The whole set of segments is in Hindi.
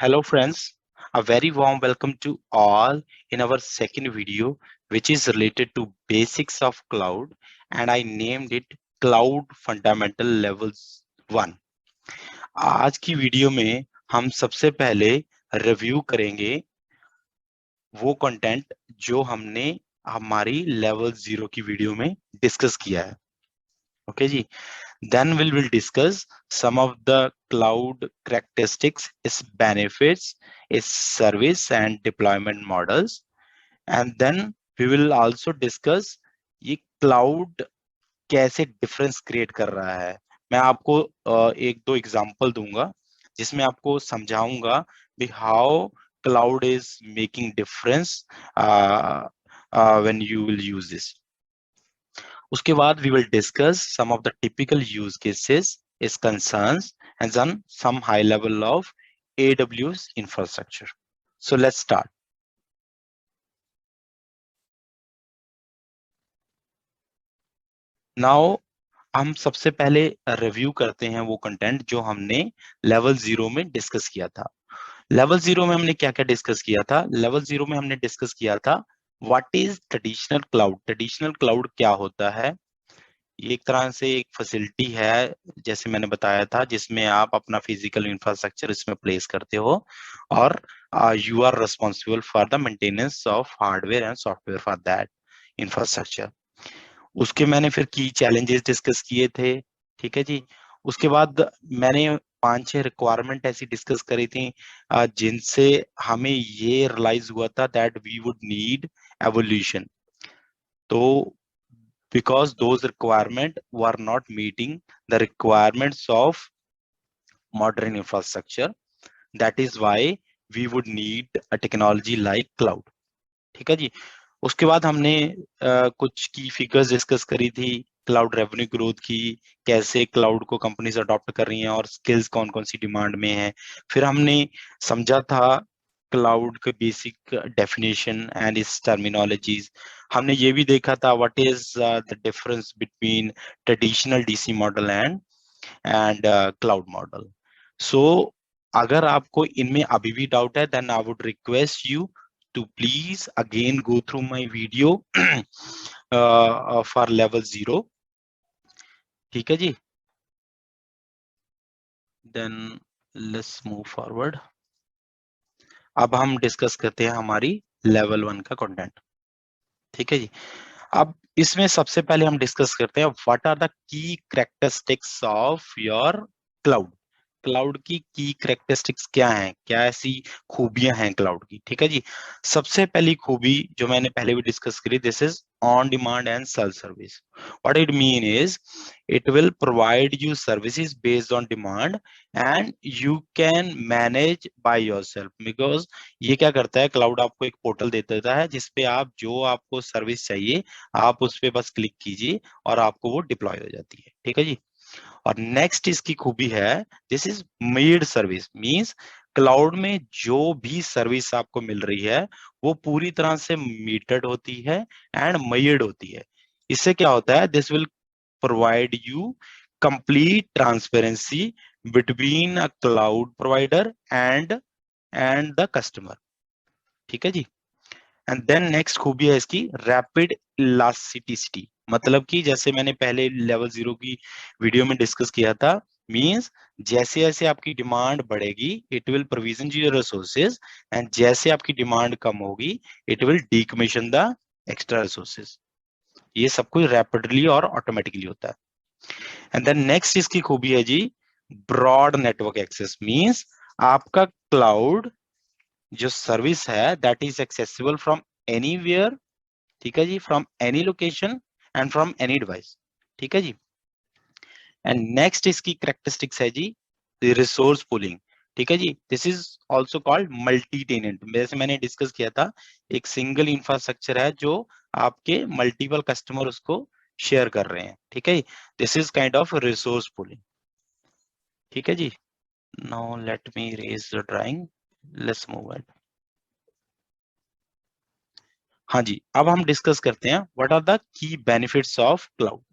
Hello friends, a very warm welcome to all in our second video which is related to basics of cloud and I named it Cloud Fundamental Levels 1. आज की वीडियो में हम सबसे पहले रिव्यू करेंगे वो कंटेंट जो हमने हमारी लेवल 0 की वीडियो में डिस्कस किया है. ओके जी. Then we will discuss some of the cloud characteristics, its benefits, its service and deployment models. And then we will also discuss ये cloud कैसे difference create कर रहा है. मैं आपको एक दो example दूंगा जिसमें आपको समझाऊंगा कि how cloud is making difference when you will use this. उसके बाद we will discuss some of the typical use cases, its concerns, and then some high level of AWS infrastructure. So let's start. Now हम सबसे पहले रिव्यू करते हैं वो कंटेंट जो हमने लेवल 0 में डिस्कस किया था. लेवल 0 में हमने क्या क्या डिस्कस किया था? लेवल 0 में हमने डिस्कस किया था what is traditional cloud. Traditional cloud क्या होता है? ये एक तरह से एक फैसिलिटी है जैसे मैंने बताया था जिसमें आप अपना फिजिकल इंफ्रास्ट्रक्चर इसमें प्लेस करते हो और you are responsible for the maintenance of hardware and software for that infrastructure. उसके मैंने फिर की चैलेंजेस डिस्कस किए थे. ठीक है जी. उसके बाद मैंने 5-6 रिक्वायरमेंट ऐसी डिस्कस करी थी जिनसे हमें ये रियलाइज हुआ था that we would need evolution. तो because those requirements were not meeting the requirements of modern infrastructure. That is why we would need a technology like cloud. ठीक है जी. उसके बाद हमने कुछ की फिगर्स डिस्कस करी थी क्लाउड रेवेन्यू ग्रोथ की, कैसे क्लाउड को कंपनीज अडॉप्ट कर रही हैं और स्किल्स कौन कौन सी डिमांड में है. फिर हमने समझा था क्लाउड के बेसिक डेफिनेशन एंड इस टर्मिनोलॉजीज. हमने ये भी देखा था what is the difference between traditional DC model and cloud model. So अगर आपको इनमें अभी भी डाउट है then I would request you to please again go through my video for level 0. ठीक है जी. then let's move forward. अब हम डिस्कस करते हैं हमारी लेवल 1 का कंटेंट. ठीक है जी. अब इसमें सबसे पहले हम डिस्कस करते हैं what are the key characteristics of your cloud. Cloud की कैरेक्टरिस्टिक्स क्या हैं, क्या ऐसी खूबियां हैं क्लाउड की. ठीक है जी. सबसे पहली खूबी जो मैंने पहले भी डिस्कस करी, this is on demand and self service. What it mean is it will provide you services based on demand and you can manage by yourself. because ये क्या करता है, क्लाउड आपको एक पोर्टल दे देता है जिसपे आप जो आपको सर्विस चाहिए आप उस पे बस क्लिक कीजिए और आपको वो डिप्लॉय हो जाती है. ठीक है जी. और नेक्स्ट इसकी खूबी है this is made service. Means cloud में जो भी सर्विस आपको मिल रही है वो पूरी तरह से मीटर्ड होती है एंड मेड होती है. इससे क्या होता है, this will provide you complete transparency between a cloud provider and the customer. ठीक है जी. एंड देन नेक्स्ट खूबी है इसकी रैपिड इलास्टिसिटी. मतलब कि जैसे मैंने पहले लेवल 0 की वीडियो में डिस्कस किया था, मींस जैसे जैसे आपकी डिमांड बढ़ेगी it will provision your resources and जैसे आपकी डिमांड कम होगी it will decommission the extra resources. ये सब कुछ रैपिडली और ऑटोमेटिकली होता है. एंड देन नेक्स्ट इसकी खूबी है जी ब्रॉड नेटवर्क एक्सेस. मींस आपका क्लाउड जो सर्विस है that is accessible from anywhere. ठीक है जी. From any location and from any device. ठीक है जी. एंड नेक्स्ट इसकी कैरेक्टरिस्टिक्स है जी रिसोर्स पूलिंग. ठीक है जी. This is also called multi tenant. जैसे मैंने डिस्कस किया था एक सिंगल इंफ्रास्ट्रक्चर है जो आपके मल्टीपल कस्टमर उसको शेयर कर रहे हैं. ठीक है. This is kind of resource pooling. ठीक है जी. Now let me erase the drawing. Let's move ahead. हाँ जी. अब हम डिस्कस करते हैं what are the key benefits of cloud.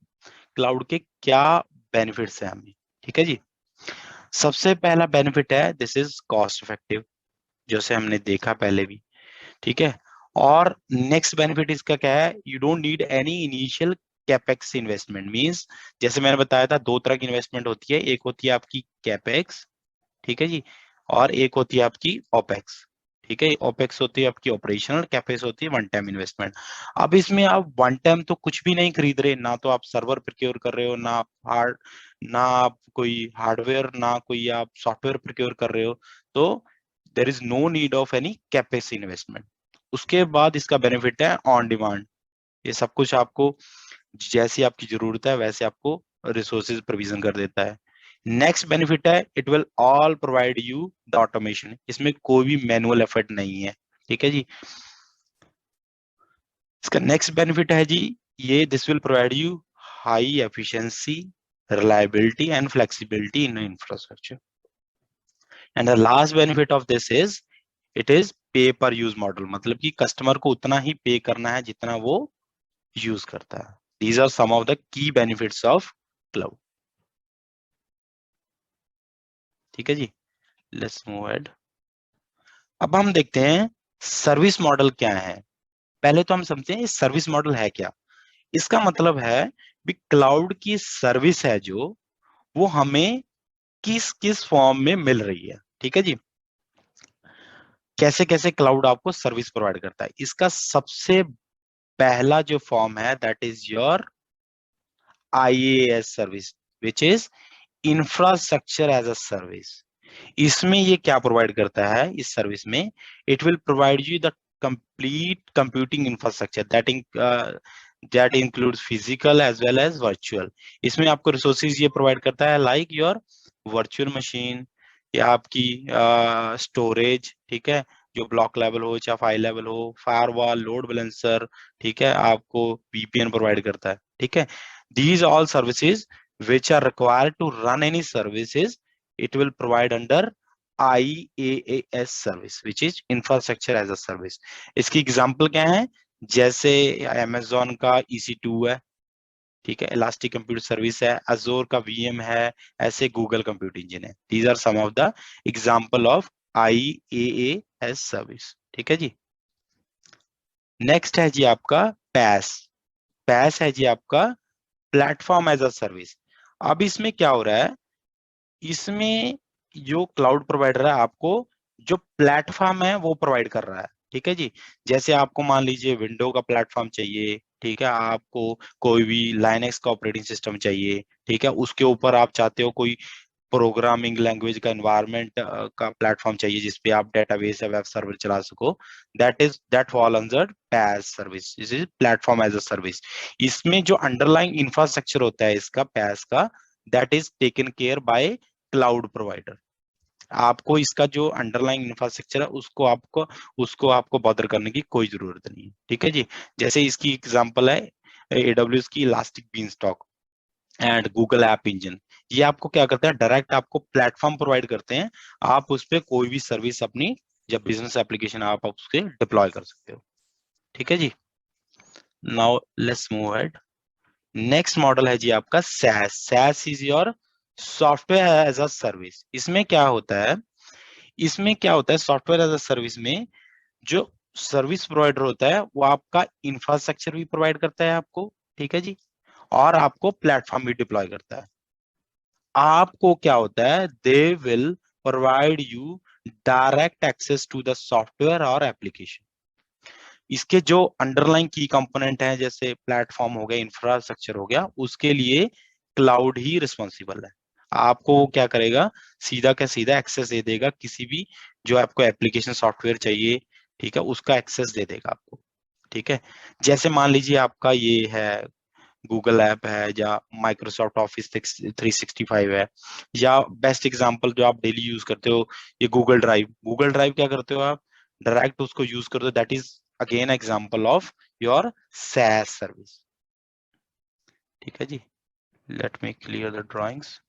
Cloud के क्या बेनिफिट्स हैं हमें. ठीक है जी. सबसे पहला बेनिफिट है दिस इज कॉस्ट इफेक्टिव. जैसे हमने देखा पहले भी, ठीक है। और नेक्स्ट बेनिफिट इसका क्या है, you don't need any initial capex investment. Means जैसे मैंने बताया था, दो तरह की इन्वेस्टमेंट होती है, एक होती है आपकी कैपेक्स, ठीक है जी, और एक होती है आपकी ओपेक्स, ठीक है। ओपेक्स होती है आपकी ऑपरेशनल, कैपेक्स होती है वन टाइम इन्वेस्टमेंट। अब इसमें आप वन टाइम तो कुछ भी नहीं खरीद रहे, ना तो आप सर्वर प्रोक्योर कर रहे हो, ना आप कोई हार्डवेयर, ना कोई आप सॉफ्टवेयर प्रोक्योर कर रहे हो, तो there is no need of any capex investment. उसके बाद इसका बेनिफिट है ऑन डिमांड। ये सब कुछ आपको जैसी आपकी जरूरत है वैसे आपको रिसोर्सेज प्रोविजन कर देता है। नेक्स्ट बेनिफिट है, it will all provide you the automation. इसमें कोई भी मैनुअल एफर्ट नहीं है, ठीक है जी। इसका नेक्स्ट बेनिफिट है जी, ये this will provide you high efficiency, reliability and flexibility in infrastructure. And the last benefit of this is, it is पे पर यूज मॉडल, मतलब कि कस्टमर को उतना ही पे करना है जितना वो यूज करता है। These are some of the key benefits of cloud, ठीक है जी। Let's move ahead. अब हम देखते हैं सर्विस मॉडल क्या है। पहले तो हम समझते हैं सर्विस मॉडल है क्या। इसका मतलब है भी क्लाउड की सर्विस है जो, वो हमें किस किस फॉर्म में मिल रही है, ठीक है जी। कैसे कैसे क्लाउड आपको सर्विस प्रोवाइड करता है। इसका सबसे पहला जो फॉर्म है, that is your IaaS service, which is infrastructure as a service. इसमें ये क्या प्रोवाइड करता है, इस सर्विस में it will provide you the complete computing infrastructure that includes physical as well as virtual. इसमें आपको रिसोर्सेज ये प्रोवाइड करता है, लाइक योर वर्चुअल मशीन, या आपकी स्टोरेज, ठीक है, जो ब्लॉक लेवल हो चाहे फाइल लेवल हो, फायरवॉल, लोड बैलेंसर, ठीक है, आपको VPN प्रोवाइड करता है, ठीक है। These all services which are required to run any services, it will provide under IaaS service, which is infrastructure as a service। इसकी एग्जांपल क्या है, जैसे Amazon का EC2 है, ठीक है, इलास्टिक कंप्यूट सर्विस है, अजोर का VM है, ऐसे गूगल कंप्यूट इंजन है। These are some of the example of IaaS service, ठीक है जी। नेक्स्ट है जी आपका PaaS। PaaS है जी आपका प्लेटफॉर्म एज अ सर्विस। अब इसमें क्या हो रहा है, इसमें जो क्लाउड प्रोवाइडर है आपको जो प्लेटफॉर्म है वो प्रोवाइड कर रहा है, ठीक है जी। जैसे आपको मान लीजिए विंडो का प्लेटफॉर्म चाहिए, ठीक है, आपको कोई भी लाइनक्स का ऑपरेटिंग सिस्टम चाहिए, ठीक है, उसके ऊपर आप चाहते हो कोई प्रोग्रामिंग लैंग्वेज का एनवायरनमेंट का प्लेटफॉर्म चाहिए जिसपे आप डेटाबेस या वेब सर्वर चला सको, that fall under PaaS service, this is platform as a service. इसमें जो अंडरलाइंग इंफ्रास्ट्रक्चर होता है इसका PaaS का, that is taken care by cloud provider. आपको इसका जो अंडरलाइंग इंफ्रास्ट्रक्चर है उसको आपको बॉदर करने की कोई जरूरत नहीं है, ठीक है जी। जैसे इसकी एग्जांपल है AWS की elastic beanstalk and Google app engine. ये आपको क्या करते हैं, डायरेक्ट आपको प्लेटफॉर्म प्रोवाइड करते हैं, आप उस पर कोई भी सर्विस अपनी जब बिजनेस एप्लीकेशन आप उसके डिप्लॉय कर सकते हो, ठीक है जी। Now let's move ahead. Next model है जी आपका SaaS। SaaS is your software as a service. इसमें क्या होता है सॉफ्टवेयर एज अ सर्विस में, जो सर्विस प्रोवाइडर होता है वो आपका इंफ्रास्ट्रक्चर भी प्रोवाइड करता है आपको, ठीक है जी, और आपको प्लेटफॉर्म भी डिप्लॉय करता है। आपको क्या होता है, they will provide you direct access to the software और एप्लीकेशन। इसके जो अंडरलाइन की कंपोनेंट है, जैसे प्लेटफॉर्म हो गया, इंफ्रास्ट्रक्चर हो गया, उसके लिए क्लाउड ही रिस्पॉन्सिबल है। आपको वो क्या करेगा, सीधा का सीधा एक्सेस दे देगा, किसी भी जो आपको एप्लीकेशन सॉफ्टवेयर चाहिए, ठीक है, उसका एक्सेस दे देगा आपको, ठीक है। जैसे मान लीजिए आपका ये है गूगल ऐप है, या माइक्रोसॉफ्ट ऑफिस 365 है, या बेस्ट एग्जांपल जो आप डेली यूज करते हो, ये गूगल ड्राइव क्या करते हो आप, डायरेक्ट उसको यूज करते हो, that is again example of your SaaS service, ठीक है जी। Let me clear the drawings.